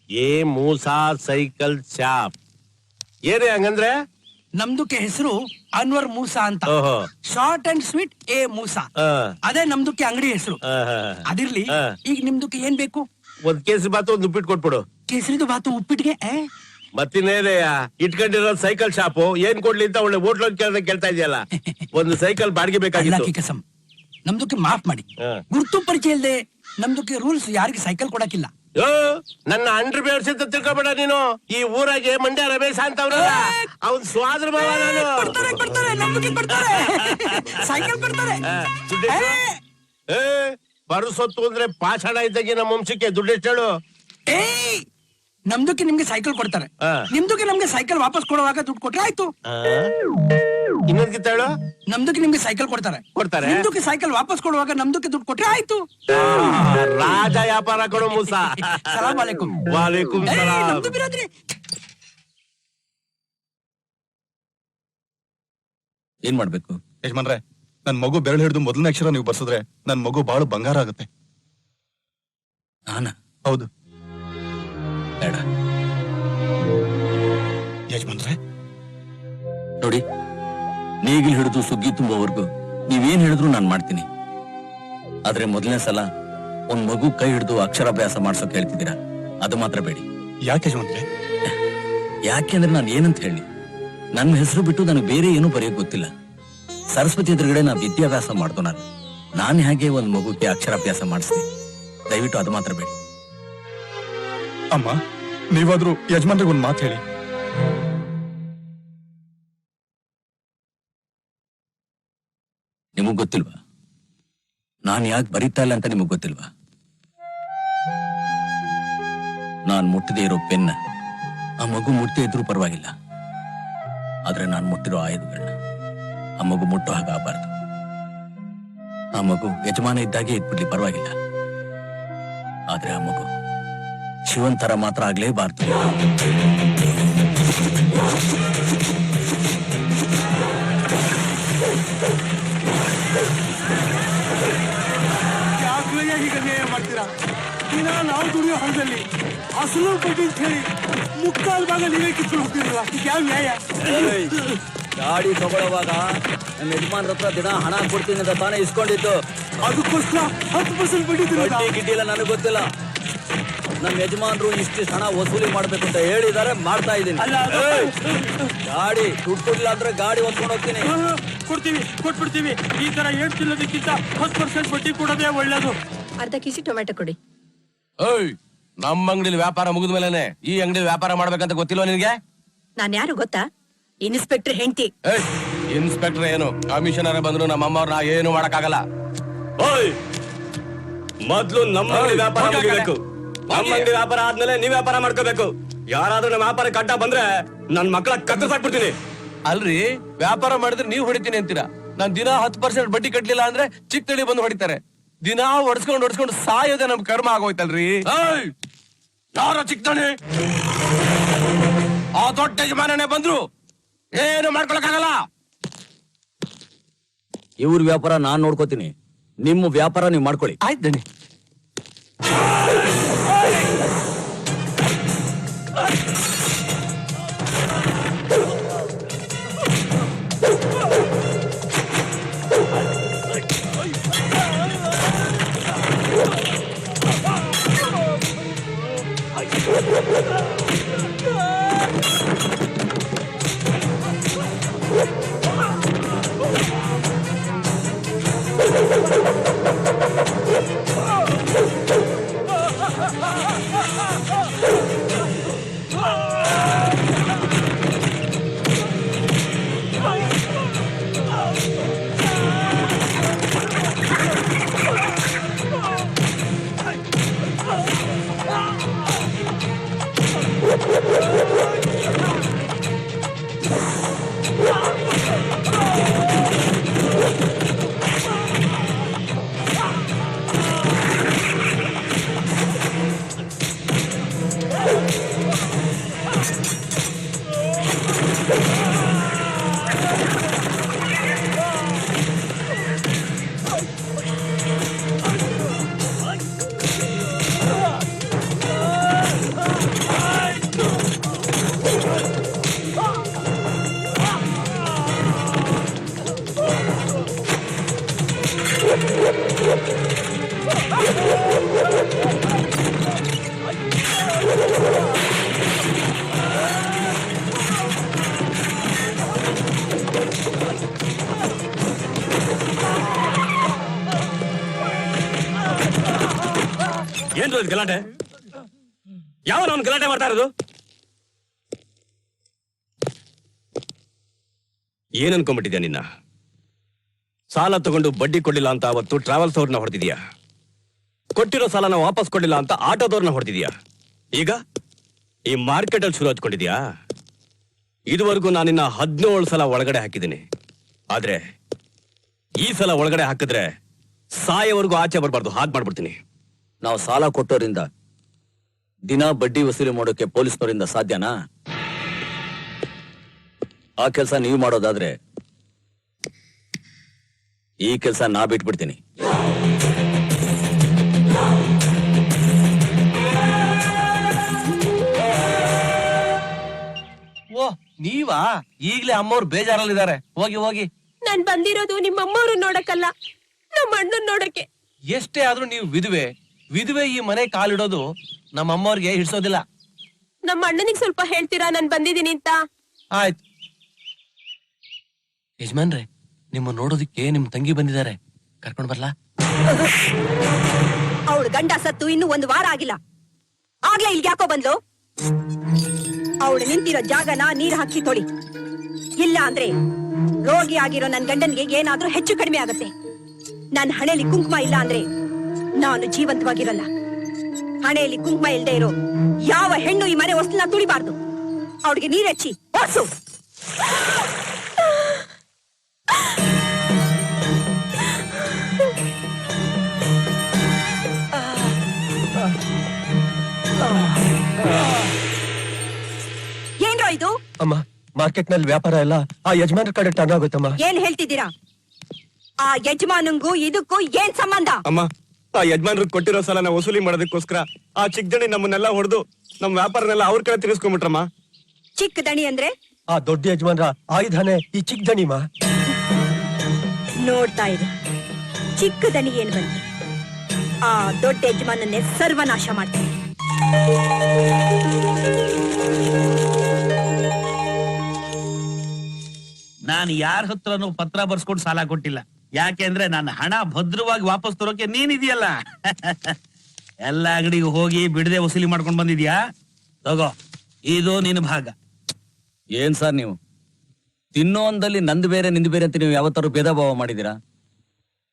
ಏ Musa cycle shop ಏನೇ ಹಂಗಂದ್ರೆ ನಮ್ದಕ್ಕೆ ಹೆಸರು ಅನ್ವರ್ ಮೂಸಾ ಅಂತ. Short and sweet A Musa. ಅದೇ ನಮ್ದಕ್ಕೆ ಅಂಗಡಿ ಹೆಸರು. ಅದಿರ್ಲಿ, ಈಗ ನಿಮ್ದಕ್ಕೆ ಏನ್ ಬೇಕು? ಒಂದ್ ಕೇಸರಿ ಬಾತು ಒಂದ್ ಉಪ್ಪಿಟ್ಟು ಕೊಟ್ಬಿಡು. ಕೇಸರಿದು ಬಾತು ಉಪ್ಪಿಟ್ಟಿಗೆ ಮತ್ತಿನ್ನೇನೆಯ ಇಟ್ಕೊಂಡಿರೋ ಸೈಕಲ್ ಶಾಪು ಏನ್ ಕೊಡ್ಲಿ ಅಂತ ಒಳ್ಳೆ ಹೋಟ್ಲ್ ಕೇಳ್ತಾ ಇದೆಯಲ್ಲ. ಒಂದು ಸೈಕಲ್ ಬಾಡಿಗೆ ಬೇಕಾಗಿತ್ತು. ಕಸಂ ನಮ್ದಕ್ಕೆ ಮಾಫ್ ಮಾಡಿ. ಗುರ್ತು ಪರಿಚಯ ಇಲ್ದೆ ನಮ್ದಕ್ಕೆ ರೂಲ್ಸ್ ಯಾರಿಗೆ ಸೈಕಲ್ ಕೊಡಕ್ಕಿಲ್ಲ. ನನ್ನ ಅಂಡ್ರ ಬೇಡ್ಸ್ ಅಂತ ತಿಳ್ಕೊಬೇಡ ನೀನು. ಈ ಊರಾಗೆ ಮಂಡ್ಯ ರಮೇಶ ಅಂತ ಅವ್ರಲ್ಲ, ಅವ್ನ್ ಸ್ವಾದ್ರ ಭಾವ. ಸೈಕಲ್ ಕೊಡ್ತಾರೆ. ಪರಸೊತ್ತು ಅಂದ್ರೆ ಪಾಷಾಣ ಇದ್ದಾಗೆ ನಮ್ಮ ವಂಶಕ್ಕೆ ದುಡ್ಡೆಷ್ಟು ಹೇಳು. ನಮ್ದಕ್ಕೆ ನಿಮ್ಗೆ ಸೈಕಲ್ ಕೊಡ್ತಾರೆ, ನಿಮ್ದಕ್ಕೆ ನಮ್ಗೆ ಸೈಕಲ್ ವಾಪಸ್ ಕೊಡುವಾಗ ದುಡ್ಡು ಕೊಟ್ರೆ ಆಯ್ತು. ಇನ್ನೊಂದ್ಕಿಂತ ಹೇಳು. ನಮ್ದಕ್ಕೆ ನಿಮ್ಗೆ ಸೈಕಲ್ ಕೊಡ್ತಾರೆ, ನಿಮ್ದಕ್ಕೆ ಸೈಕಲ್ ವಾಪಸ್ ಕೊಡುವಾಗ ನಮ್ದಕ್ಕೆ ದುಡ್ಡು ಕೊಟ್ರೆ ಆಯ್ತು. ರಾಜ ವ್ಯಾಪಾರ ಕೊಡು ಮೂಸಾ. ಸಲಾಮ್ ಅಲೈಕುಂ. ವಾಲೇಕುಂ ಸಲಾಮ್. ನಮ್ದು ಬಿರಾದ್ರಿ. ಏನ್ ಮಾಡ್ಬೇಕು ಯಜಮಾನ್ರೆ? ನನ್ ಮಗು ಬೆರಳು ಹಿಡಿದು ಮೊದಲನೇ ಅಕ್ಷರ ನೀವು ಬರ್ಸಿದ್ರೆ ನನ್ ಮಗು ಬಾಳು ಬಂಗಾರ ಆಗುತ್ತೆ. ಹೌದು ಬೇಡ ಯಜಮಾನ್ರೆ. ನೋಡಿ, ನೇಗಿಲ್ ಹಿಡಿದು ಸುಗ್ಗಿ ತುಂಬುವವರೆಗೂ ನೀವೇನ್ ಹೇಳಿದ್ರು ನಾನ್ ಮಾಡ್ತೀನಿ. ಆದ್ರೆ ಮೊದಲನೇ ಸಲ ಒಂದ್ ಮಗು ಕೈ ಹಿಡಿದು ಅಕ್ಷರಾಭ್ಯಾಸ ಮಾಡ್ಸೋಕ್ ಹೇಳ್ತಿದ್ದೀರಾ, ಅದು ಮಾತ್ರ ಬೇಡಿ. ಯಾಕೆ ಯಜಮಾನ್ರೆ? ಯಾಕೆಂದ್ರೆ ನಾನು ಏನಂತ ಹೇಳಿ, ನನ್ನ ಹೆಸರು ಬಿಟ್ಟು ನನಗೆ ಬೇರೆ ಏನೂ ಬರೆಯೋಕ್ ಗೊತ್ತಿಲ್ಲ. ಸರಸ್ವತಿ ಎದುರುಗಡೆ ನಾ ವಿದ್ಯಾಭ್ಯಾಸ ಮಾಡ್ದು. ನಾನು ಹೇಗೆ ಒಂದ್ ಮಗುಗೆ ಅಕ್ಷರಾಭ್ಯಾಸ ಮಾಡಿಸ್ತೀನಿ. ದಯವಿಟ್ಟು ಅದು ಮಾತ್ರ ಬೇಡಿ. ಅಮ್ಮ, ನೀವಾದ್ರೂ ಯಜಮಾನ್ರಿಗೆ ಒಂದ್ ಮಾತು ಹೇಳಿ. ನಿಮಗ್ ಗೊತ್ತಿಲ್ವಾ ನಾನ್ ಯಾಕೆ ಬರೀತಾ ಇಲ್ಲ ಅಂತ? ನಿಮಗ್ ಗೊತ್ತಿಲ್ವಾ ನಾನ್ ಮುಟ್ಟದೇ ಇರೋ ಪೆನ್ನ ಆ ಮಗು ಮುಟ್ಟದೇ ಇದ್ರೂ ಪರವಾಗಿಲ್ಲ, ಆದ್ರೆ ನಾನ್ ಮುಟ್ಟಿರೋ ಆಯುಧಗಳನ್ನ ಆ ಮಗು ಮುಟ್ಟೋ ಹಾಗಾಗಬಾರ್ದು. ಆ ಮಗು ಯಜಮಾನ ಇದ್ದಾಗೆ ಇದ್ಬಿಡ್ಲಿ, ಪರವಾಗಿಲ್ಲ. ಆದ್ರೆ ಆ ಮಗು ಶಿವನ್ ತರ ಮಾತ್ರ ಆಗ್ಲೇಬಾರ್ದು. ಮಾಡ್ತೀರಾ? ದಿನ ನಾವು ದುಡಿಯೋ ಹೊಲದಲ್ಲಿ ಅಸಲು ಬಡ್ಡಿ ಅಂತ ಹೇಳಿ ಮುಕ್ಕಾಲು ಭಾಗ ನೀವೇ ಕಿತ್ಕೊಂಡು ಹೋಗ್ತಿರಲ್ಲ, ಯಾವ ನ್ಯಾಯ? ಗಾಡಿ ತಗೊಳ್ಳುವಾಗ ನಮ್ಮ ಯಜಮಾನ್ರ ಹತ್ರ ದಿನ ಹಣ ಕೊಡ್ತೀನಿ ಅಂತ ತಾನೇ ಇಸ್ಕೊಂಡಿದ್ದು. ಅದಕ್ಕೋಸ್ಕರ 10% ಬಡ್ಡಿ ಗಿಡ್ಡಿ ಎಲ್ಲ ನನಗೆ ಗೊತ್ತಿಲ್ಲ. ನಮ್ಮ ಯಜಮಾನ್ರು ಇಷ್ಟಿಷ್ಟು ಹಣ ವಸೂಲಿ ಮಾಡ್ಬೇಕು ಅಂತ ಹೇಳಿದಾರೆ, ಮಾಡ್ತಾ ಇದ್ದೀನಿ. ಗಾಡಿ ದುಡ್ಡು ಕೊಡ್ಲಿಲ್ಲ ಅಂದ್ರೆ ಗಾಡಿ ಹೊತ್ಕೊಂಡು ಹೋಗ್ತೀನಿ. ಕೊಟ್ಬಿಡ್ತೀವಿ. ಈ ತರ 7 ತಿನ್ನೋದಕ್ಕಿಂತ 10% ಬಡ್ಡಿ ಕೊಡೋದೇ ಒಳ್ಳೇದು. ಅರ್ಧ ಕೆಜಿ ಟೊಮೆಟೊ ಕೊಡಿ. ನಮ್ಮ ಅಂಗಡಿಲಿ ವ್ಯಾಪಾರ ಮುಗಿದ ಮೇಲೆನೆ ಈ ಅಂಗಡಿಲಿ ವ್ಯಾಪಾರ ಮಾಡ್ಬೇಕಂತ ಗೊತ್ತಿಲ್ವಾ ನಿನ್ಗೆ? ನಾನ್ ಯಾರು ಗೊತ್ತಾ? ಇನ್ಸ್ಪೆಕ್ಟರ್ ಹೆಂಡತಿ. ಇನ್ಸ್ಪೆಕ್ಟರ್ ಏನು, ಕಮಿಷನರ್ ಬಂದ್ರು ನಮ್ಮ ಅಮ್ಮವ್ರನ್ನ ಏನು ಮಾಡಕ್ಕಾಗಲ್ಲ. ಮೊದ್ಲು ನಮ್ಮ ಅಂಗಡಿ ವ್ಯಾಪಾರ ಮುಗಿಬೇಕು. ನಮ್ಮ ಅಂಗಡಿ ವ್ಯಾಪಾರ ಆದ್ಮೇಲೆ ನೀವ್ ವ್ಯಾಪಾರ ಮಾಡ್ಕೋಬೇಕು. ಯಾರಾದ್ರೂ ನಮ್ಮ ವ್ಯಾಪಾರ ಕಡ್ಡ ಬಂದ್ರೆ ನನ್ ಮಕ್ಕಳ ಕತ್ತರಿಸಾಕ್ಬಿಡ್ತೀನಿ. ಅಲ್ರಿ, ವ್ಯಾಪಾರ ಮಾಡಿದ್ರೆ ನೀವ್ ಹೊಡಿತೀನಿ ಅಂತೀರಾ. ನಾನ್ ದಿನ 10% ಬಡ್ಡಿ ಕಟ್ಲಿಲ್ಲ ಅಂದ್ರೆ ಚಿಕ್ಕ ತಳಿ ಬಂದು ಹೊಡಿತಾರೆ. ದಿನ ಹೊಡ್ಸ್ಕೊಂಡು ಸಾಯೋದೆ ನಮ್ ಕರ್ಮ ಆಗೋಯ್ತಲ್ರಿ. ಯಾರ ಚಿಕ್ಕದಣಿ ಆ ದೊಡ್ಡ ಯಜಮಾನನೇ ಬಂದ್ರು ಏನು ಮಾಡ್ಕೊಳಕ್ಕಾಗಲ್ಲ. ಇವ್ರ ವ್ಯಾಪಾರ ನಾನ್ ನೋಡ್ಕೋತೀನಿ, ನಿಮ್ಮ ವ್ಯಾಪಾರ ನೀವ್ ಮಾಡ್ಕೊಳ್ಳಿ. ಆಯ್ತು ದಣಿ. ಗಲಾಟೆ ಯಾವ ಅವ್ನು ಗಲಾಟೆ ಮಾಡ್ತಾ ಇರೋದು? ಏನ್ ಅನ್ಕೊಂಡ್ಬಿಟ್ಟಿದ್ಯಾ ನಿನ್ನ? ಸಾಲ ತಗೊಂಡು ಬಡ್ಡಿ ಕೊಡ್ಲಿಲ್ಲ ಅಂತ ಅವತ್ತು ಟ್ರಾವೆಲ್ಸ್ ಅವ್ರನ್ನ ಹೊಡೆದಿದ್ಯಾ, ಕೊಟ್ಟಿರೋ ಸಾಲನ ವಾಪಸ್ ಕೊಡ್ಲಿಲ್ಲ ಅಂತ ಆಟೋದವ್ರನ್ನ ಹೊಡೆದಿದ್ಯಾ, ಈಗ ಈ ಮಾರ್ಕೆಟ್ ಅಲ್ಲಿ ಶುರು ಹಚ್ಕೊಂಡಿದ್ಯಾ? ಇದುವರೆಗೂ ನಾನಿನ್ನ 17 ಸಲ ಒಳಗಡೆ ಹಾಕಿದ್ದೀನಿ. ಆದ್ರೆ ಈ ಸಲ ಒಳಗಡೆ ಹಾಕಿದ್ರೆ ಸಾಯವರೆಗೂ ಆಚೆ ಬರ್ಬಾರ್ದು, ಹಾಗೆ ಮಾಡ್ಬಿಡ್ತೀನಿ. ನಾವು ಸಾಲ ಕೊಟ್ಟೋರಿಂದ ದಿನ ಬಡ್ಡಿ ವಸೂಲಿ ಮಾಡೋಕೆ ಪೊಲೀಸ್ನವರಿಂದ ಸಾಧ್ಯನಾ? ಆ ಕೆಲಸ ನೀವು ಮಾಡೋದಾದ್ರೆ ಈ ಕೆಲಸ ನಾ ಬಿಟ್ಬಿಡ್ತೀನಿ. ಓ ನೀವಾ? ಈಗ್ಲೇ ಅಮ್ಮವ್ರು ಬೇಜಾರಲ್ಲಿದ್ದಾರೆ. ಹೋಗಿ ಹೋಗಿ. ನಾನ್ ಬಂದಿರೋದು ನಿಮ್ಮಮ್ಮವ್ರು ನೋಡಕ್ಕಲ್ಲ, ನಮ್ಮ ಅಣ್ಣನ್ ನೋಡಕ್ಕೆ. ಎಷ್ಟೇ ಆದ್ರೂ ನೀವು ವಿಧವೆ. ವಿಧವೆ ಈ ಮನೆ ಕಾಲಿಡೋದು ನಮ್ಮ ಅಮ್ಮವ್ರಿಗೆ ಹಿಡ್ಸೋದಿಲ್ಲ. ನಮ್ಮ ಅಣ್ಣನಿಗೆ ಸ್ವಲ್ಪ ಹೇಳ್ತೀರಾ ನಾನ್ ಬಂದಿದ್ದೀನಿ ಅಂತ? ಆಯ್ತು. ಯಜಮಾನ್ರೆ, ನಿಮ್ಮ ನೋಡೋದಿಕ್ಕೆ ನಿಮ್ ತಂಗಿ ಬಂದಿದ್ದಾರೆ, ಕರ್ಕೊಂಡ್ ಬರ್ಲಾ? ಅವಳು ಗಂಡ ಸತ್ತು ಇನ್ನು 1 ವಾರ ಆಗಿಲ್ಲ, ಆಗ್ಲೇ ಇಲ್ಗೆ ಯಾಕೋ ಬಂದ್ಲು? ಅವಳು ನಿಂತಿರೋ ಜಾಗನ ನೀರ್ ಹಾಕಿ ತೊಳಿ, ಇಲ್ಲ ಅಂದ್ರೆ ರೋಗಿ ಆಗಿರೋ ನನ್ ಗಂಡನ್ಗೆ ಏನಾದ್ರೂ ಹೆಚ್ಚು ಕಡಿಮೆ ಆಗತ್ತೆ. ನನ್ ಹಣೆಯಲ್ಲಿ ಕುಂಕುಮ ಇಲ್ಲ ಅಂದ್ರೆ ನಾನು ಜೀವಂತವಾಗಿರಲ್ಲ. ಹಣೆಯಲ್ಲಿ ಕುಂಕುಮ ಇಲ್ದೇ ಇರೋ ಯಾವ ಹೆಣ್ಣು ಈ ಮನೆ ಹೊಸ್ಲನ್ನ ತುಳಿಬಾರ್ದು. ಅವಳಿಗೆ ನೀರ್ ಹಚ್ಚಿ ಓಡ್ಸು. ಏನ್ರೋ ಇದು? ಅಮ್ಮ, ಮಾರ್ಕೆಟ್ ನಲ್ಲಿ ವ್ಯಾಪಾರ ಎಲ್ಲ ಆ ಯಜಮಾನ್ರ ಕಡೆ ಟರ್ನ್ ಆಗುತ್ತಮ್ಮ. ಏನ್ ಹೇಳ್ತಿದ್ದೀರಾ? ಆ ಯಜಮಾನಂಗೂ ಇದಕ್ಕೂ ಏನ್ ಸಂಬಂಧ? ಅಮ್ಮ, ಆ ಯಜಮಾನ್ರು ಕೊಟ್ಟಿರೋ ಸಾಲನ ವಸೂಲಿ ಮಾಡೋದಕ್ಕೋಸ್ಕರ ಆ ಚಿಕ್ಕ ದಣಿ ನಮ್ಮನ್ನೆಲ್ಲ ಹೊಡೆದು ನಮ್ಮ ವ್ಯಾಪಾರನೆಲ್ಲ ಅವ್ರ ಕಡೆ ತಿರ್ಸ್ಕೊಂಡ್ಬಿಟ್ರಮ್ಮ. ಚಿಕ್ಕ ದಣಿ ಅಂದ್ರೆ? ಆ ದೊಡ್ಡ ಯಜಮಾನ್ರ ಆಯುಧಾನೆ ಈ ಚಿಕ್ಕ ದಣಿಮಾ. ನೋಡ್ತಾ ಇದೆ, ಚಿಕ್ಕ ದಣಿ ಏನ್ ಬಂತು, ಆ ದೊಡ್ಡ ಯಜಮಾನನ್ನೇ ಸರ್ವನಾಶ ಮಾಡ್ತೀನಿ. ನಾನು ಯಾರ ಹತ್ರನೂ ಪತ್ರ ಬರ್ಸ್ಕೊಂಡು ಸಾಲ ಕೊಟ್ಟಿಲ್ಲ. ಯಾಕೆಂದ್ರೆ ನನ್ನ ಹಣ ಭದ್ರವಾಗಿ ವಾಪಸ್ ತರೋಕೆ ನೀನಿದೆಯಲ್ಲ. ಎಲ್ಲ ಅಂಗಡಿಗೆ ಹೋಗಿ ಬಿಡದೆ ವಸೂಲಿ ಮಾಡ್ಕೊಂಡು ಬಂದಿದ್ಯಾ? ತಗೋ, ಇದು ನಿನ್ನ ಭಾಗ. ಏನ್ ಸರ್ ನೀವು ತಿನ್ನೋ ಒಂದಲ್ಲಿ ನಂದು ಬೇರೆ ನಿಂದು ಬೇರೆ ಅಂತ ನೀವು ಯಾವತ್ತಾರು ಭೇದ ಭಾವ ಮಾಡಿದೀರಾ?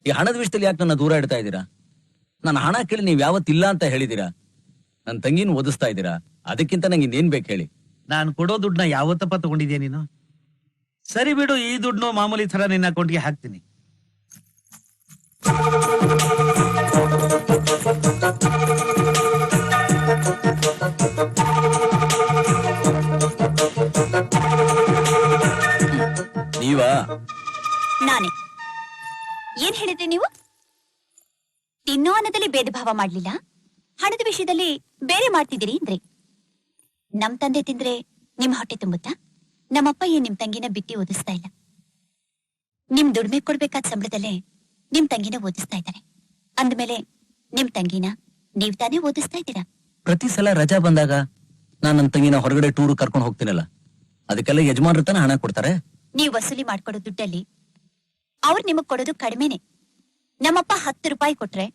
ಈ ಹಣದ ವಿಷಯದಲ್ಲಿ ಯಾಕೆ ನನ್ನ ದೂರ ಇಡ್ತಾ ಇದ್ದೀರಾ? ನನ್ನ ಹಣ ಕೇಳಿ ನೀವು ಯಾವತ್ತಿಲ್ಲ ಅಂತ ಹೇಳಿದೀರಾ. ನನ್ನ ತಂಗಿನ ಓದಿಸ್ತಾ ಇದ್ದೀರಾ. ಅದಕ್ಕಿಂತ ನಂಗೆ ಇನ್ನೇನ್ ಬೇಕು ಹೇಳಿ? ನಾನು ಕೊಡೋ ದುಡ್ಡನ್ನ ಯಾವತ್ತಪ್ಪ ತಗೊಂಡಿದ್ಯಾ ನೀನು? ಸರಿ ಬಿಡು, ಈ ದುಡ್ಡು ಮಾಮೂಲಿ ತರ ನಿನ್ನ ಅಕೌಂಟ್ಗೆ ಹಾಕ್ತೀನಿ. ನೀವಾ? ನಾನೇ. ಏನ್ ಹೇಳಿದ್ರಿ ನೀವು? ತಿನ್ನೋ ಅನ್ನದಲ್ಲಿ ಭೇದ ಭಾವ ಮಾಡ್ಲಿಲ್ಲ, ಹಣದ ವಿಷಯದಲ್ಲಿ ಬೇರೆ ಮಾಡ್ತಿದ್ದೀರಿ ಅಂದ್ರೆ. ನಮ್ ತಂದೆ ತಿಂದ್ರೆ ನಿಮ್ ಹೊಟ್ಟೆ ತುಂಬುತ್ತಾ? ನಮ್ಮಪ್ಪ ಏನ್ ನಿಮ್ ತಂಗಿನ ಬಿಟ್ಟಿ ಓದಿಸ್ತಾ ಇಲ್ಲ. ನಿಮ್ ದುಡ್ಮೆ ಕೊಡ್ಬೇಕಾದ ಸಂಬಳದಲ್ಲೇ ನಿಮ್ ತಂಗಿನ ಓದಿಸ್ತಾ ಇದ್ದಾರೆ. ಅಂದ್ಮೇಲೆ ನಿಮ್ ತಂಗಿನ ನೀವ್ ತಾನೇ ಓದಿಸ್ತಾ ಇದ್ದೀರಾ. ಪ್ರತಿ ಸಲ ರಜಾ ಬಂದಾಗ ನಾನ್ ನನ್ನ ತಂಗಿನ ಹೊರಗಡೆ ಟೂರ್ ಕರ್ಕೊಂಡು ಹೋಗ್ತೀನಲ್ಲ, ಅದಕ್ಕೆಲ್ಲ ಯಜಮಾನ್ರ ತಾನೇ ಹಣ ಕೊಡ್ತಾರೆ. ನೀವ್ ವಸೂಲಿ ಮಾಡ್ಕೊಡೋ ದುಡ್ಡಲ್ಲಿ ಅವ್ರು ನಿಮಗ್ ಕೊಡೋದು ಕಡಿಮೆನೆ. ನಮ್ಮಪ್ಪ 10 ರೂಪಾಯಿ ಕೊಟ್ರೆ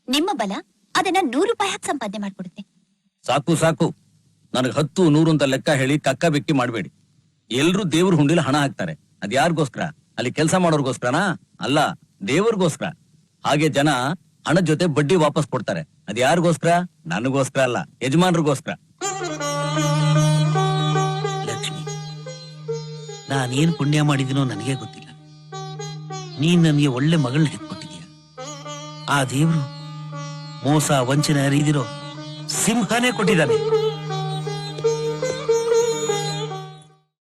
ನಿಮ್ಮ ಬಲ ಅದನ್ನ 100 ರೂಪಾಯಿ ಹಾಕಿ ಸಂಪಾದನೆ ಮಾಡ್ಕೊಡುತ್ತೆ. ಸಾಕು ಸಾಕು, ನನಗ್ 10, 100 ಅಂತ ಲೆಕ್ಕ ಹೇಳಿ ಕಕ್ಕ ಬೆಕ್ಕಿ ಮಾಡ್ಬೇಡಿ. ಎಲ್ರು ದೇವ್ರ ಹುಂಡಿಲಿ ಹಣ ಹಾಕ್ತಾರೆ. ಅದ್ ಯಾರಿಗೋಸ್ಕರ? ಅಲ್ಲಿ ಕೆಲಸ ಮಾಡೋರ್ಗೋಸ್ಕರನಾ? ಅಲ್ಲ, ದೇವ್ರಿಗೋಸ್ಕರ. ಹಾಗೆ ಜನ ಹಣದ ಜೊತೆ ಬಡ್ಡಿ ವಾಪಸ್ ಕೊಡ್ತಾರೆ. ಅದ್ ಯಾರಿಗೋಸ್ಕರ? ನನಗೋಸ್ಕರ ಅಲ್ಲ, ಯಜಮಾನ್ರಿಗೋಸ್ಕರ. ಲಕ್ಷ್ಮಿ, ನಾನೇನ್ ಪುಣ್ಯ ಮಾಡಿದಿನೋ ನನಗೆ ಗೊತ್ತಿಲ್ಲ. ನೀನ್ ನನಗೆ ಒಳ್ಳೆ ಮಗಳನ್ನ ಹೆತ್ಕೊಟ್ಟಿದೀಯ. ಆ ದೇವ್ರು ಮೋಸ ವಂಚನೆ ಅರಿದಿರೋ ಸಿಂಹನೇ ಕೊಟ್ಟಿದ್ದಾನೆ.